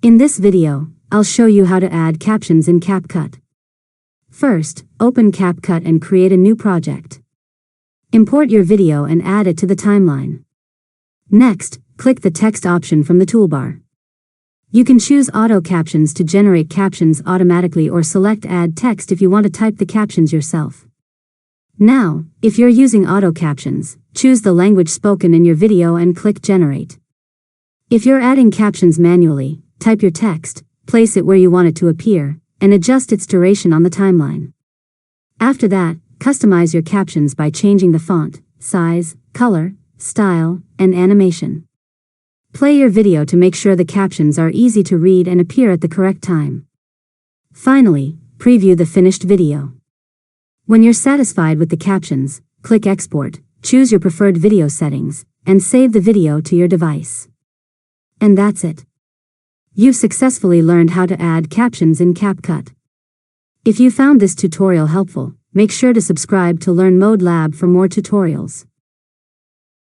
In this video, I'll show you how to add captions in Capcut. First, open Capcut and create a new project. Import your video and add it to the timeline. Next, click the text option from the toolbar. You can choose auto captions to generate captions automatically or select add text if you want to type the captions yourself. Now, if you're using auto captions, choose the language spoken in your video and click generate. If you're adding captions manually, type your text, place it where you want it to appear, and adjust its duration on the timeline. After that, customize your captions by changing the font, size, color, style, and animation. Play your video to make sure the captions are easy to read and appear at the correct time. Finally, preview the finished video. When you're satisfied with the captions, click Export, choose your preferred video settings, and save the video to your device. And that's it. You've successfully learned how to add captions in Capcut. If you found this tutorial helpful, make sure to subscribe to LearnModelab for more tutorials.